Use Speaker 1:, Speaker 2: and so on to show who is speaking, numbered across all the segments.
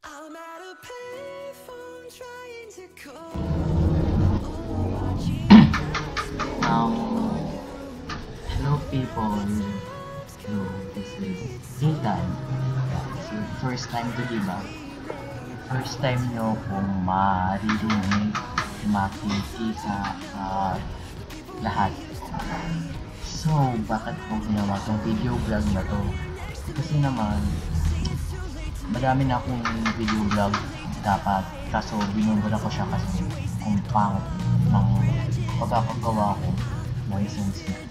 Speaker 1: I'm at a payphone trying to call.
Speaker 2: Um, Hello people. Hello, this is Ethan. So, first time to diba? First time nyo kung maririnig, makikita lahat. So, bakit ko ginawa itong video vlog na to? Kasi naman, madami na akong video vlog dapat. Kaso, binubura ko siya kasi kung pangit ng pagkakagawa ko. May sense na.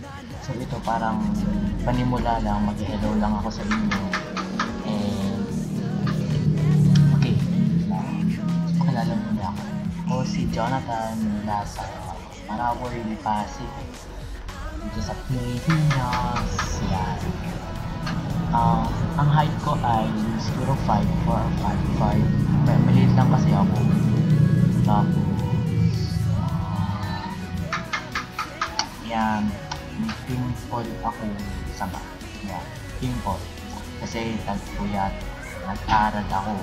Speaker 2: So, ito parang panimula lang, mag-hello lang ako sa inyo. And, okay. Pakilala muna ako. Ako si Jonathan mula sa Marawar, Pasig. Dito sa Pilipinas. Yan. Ang height ko ay siguro 5'4" or 5'5". Maliit lang kasi ako. Tapos, yan. May pimple ako sa ba. Yan. Pimple. Kasi tagpuyat. Nag-aral ako.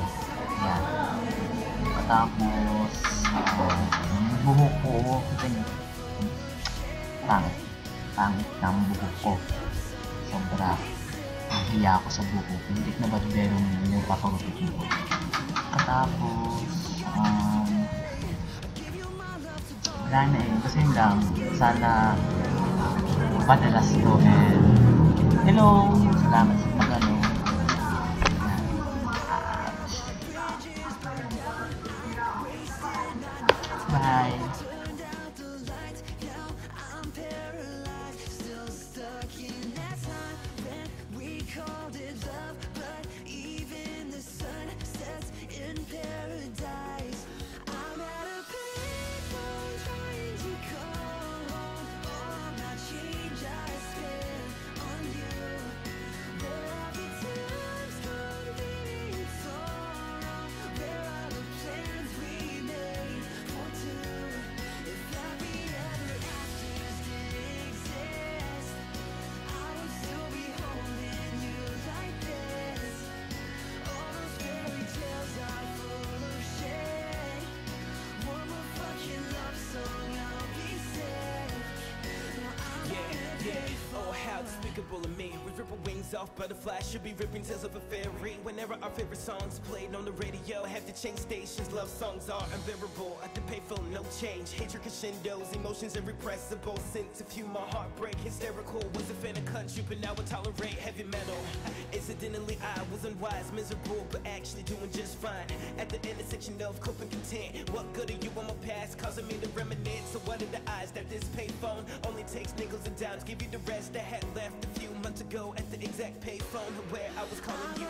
Speaker 2: Yan. Tapos, yung buhok ko, pangit ng buhok ko. Sobra. Hiya ako sa buhok. Hindi na barbero yung papagupit ko. Katapos, wala na eh. Kasi lang, sana padalas ko and hello! Salamat sa pag-ano. Bye!
Speaker 3: Despicable of me, we rip our wings off butterflies, should be ripping tails of a fairy. Whenever our favorite songs played on the radio, have to change stations, love songs are unbearable. At the payphone, no change, hatred crescendos, emotions irrepressible. Sent to fuel my heartbreak, hysterical. Was a fan of country, but now I tolerate heavy metal. Incidentally, I was unwise, miserable, but actually doing just fine. At the intersection of cope and content, what good are you on my past, causing me to reminisce? So what are the odds that this payphone only takes nickels and dimes? Give you the rest I had left a few months ago at the exact payphone where I was calling you.